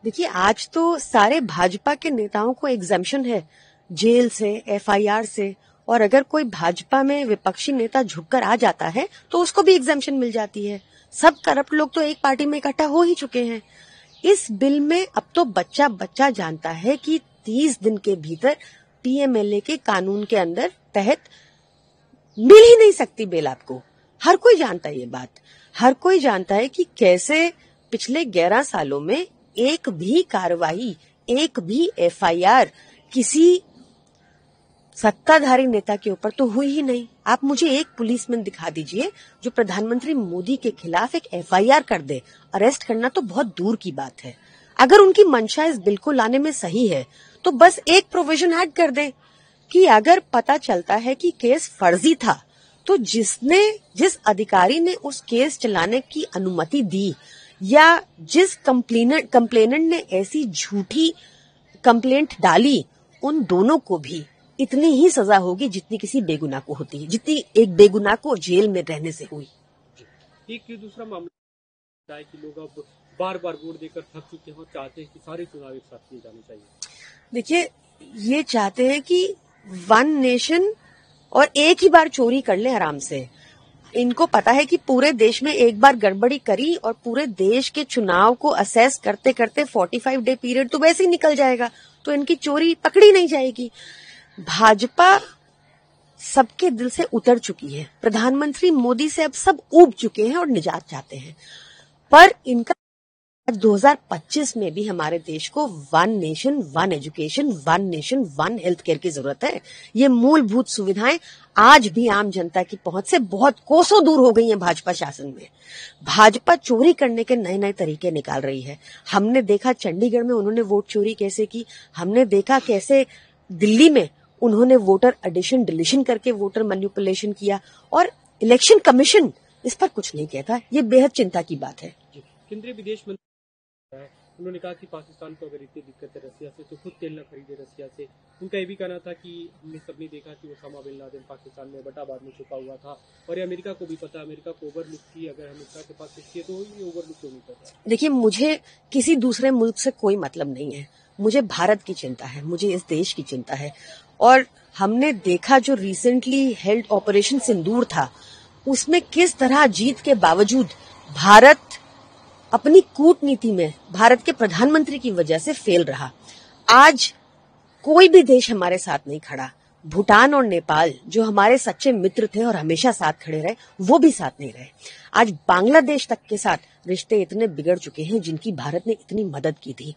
देखिए, आज तो सारे भाजपा के नेताओं को एग्जेम्पशन है जेल से, एफआईआर से, और अगर कोई भाजपा में विपक्षी नेता झुककर आ जाता है तो उसको भी एग्जेम्पशन मिल जाती है। सब करप्ट लोग तो एक पार्टी में इकट्ठा हो ही चुके हैं। इस बिल में अब तो बच्चा बच्चा जानता है कि 30 दिन के भीतर पीएमएलए के कानून के अंदर तहत मिल ही नहीं सकती बेल आपको। हर कोई जानता है ये बात। हर कोई जानता है कि कैसे पिछले 11 सालों में एक भी कार्रवाई, एक भी एफआईआर किसी सत्ताधारी नेता के ऊपर तो हुई ही नहीं। आप मुझे एक पुलिसमैन दिखा दीजिए जो प्रधानमंत्री मोदी के खिलाफ एक एफआईआर कर दे। अरेस्ट करना तो बहुत दूर की बात है। अगर उनकी मंशा इस बिल को लाने में सही है तो बस एक प्रोविजन ऐड कर दे कि अगर पता चलता है कि केस फर्जी था तो जिस अधिकारी ने उस केस चलाने की अनुमति दी या जिस कंप्लेनेंट ने ऐसी झूठी कंप्लेंट डाली, उन दोनों को भी इतनी ही सजा होगी जितनी किसी बेगुनाह को होती है, जितनी एक बेगुनाह को जेल में रहने से हुई। एक दूसरा मामला है कि लोग अब बार बार वोट देकर थक चुके हैं और चाहते हैं कि सारे चुनाव एक साथ किए जाने चाहिए। देखिए, ये चाहते हैं कि वन नेशन और एक ही बार चोरी कर ले आराम से। इनको पता है कि पूरे देश में एक बार गड़बड़ी करी और पूरे देश के चुनाव को असेस करते करते 45 डे पीरियड तो वैसे ही निकल जाएगा, तो इनकी चोरी पकड़ी नहीं जाएगी। भाजपा सबके दिल से उतर चुकी है। प्रधानमंत्री मोदी से अब सब ऊब चुके हैं और निजात चाहते हैं। पर इनका 2025 में भी हमारे देश को one nation, one education, one nation, one health care की जरूरत है। ये मूलभूत सुविधाएं आज भी आम जनता की पहुंच से बहुत कोसों दूर हो गई हैं भाजपा शासन में। भाजपा चोरी करने के नए नए तरीके निकाल रही है। हमने देखा चंडीगढ़ में उन्होंने वोट चोरी कैसे की। हमने देखा कैसे दिल्ली में उन्होंने वोटर एडिशन डिलीशन करके वोटर मैनिपुलेशन किया, और इलेक्शन कमीशन इस पर कुछ नहीं कहता। ये बेहद चिंता की बात है। केंद्रीय विदेश मंत्री उन्होंने कहा कि पाकिस्तान को अगर इतनी दिक्कत है रसिया से तो खुद तेल न खरीदे रसिया से। उनका ये भी कहना था कि हमने सबने देखा कि ओसामा बिन लादेन पाकिस्तान में बटाबाद में छुपा हुआ था, और ये अमेरिका को भी पता है। अमेरिका को ओवरलुक थी, अगर अमेरिका के पास हिस्ट्री है तो ये ओवरलुक क्यों नहीं करता। देखिए, मुझे किसी दूसरे मुल्क से कोई मतलब नहीं है। मुझे भारत की चिंता है, मुझे इस देश की चिंता है। और हमने देखा जो रिसेंटली हेल्ड ऑपरेशन सिंदूर था, उसमें किस तरह जीत के बावजूद भारत अपनी कूटनीति में भारत के प्रधानमंत्री की वजह से फेल रहा। आज कोई भी देश हमारे साथ नहीं खड़ा। भूटान और नेपाल जो हमारे सच्चे मित्र थे और हमेशा साथ खड़े रहे, वो भी साथ नहीं रहे। आज बांग्लादेश तक के साथ रिश्ते इतने बिगड़ चुके हैं जिनकी भारत ने इतनी मदद की थी।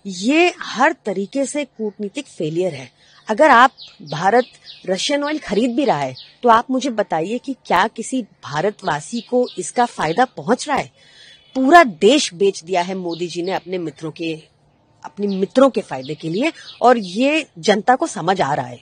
ये हर तरीके से कूटनीतिक फेलियर है। अगर भारत रशियन ऑयल खरीद भी रहा है तो आप मुझे बताइए कि क्या किसी भारतवासी को इसका फायदा पहुंच रहा है। पूरा देश बेच दिया है मोदी जी ने अपने मित्रों के फायदे के लिए, और ये जनता को समझ आ रहा है।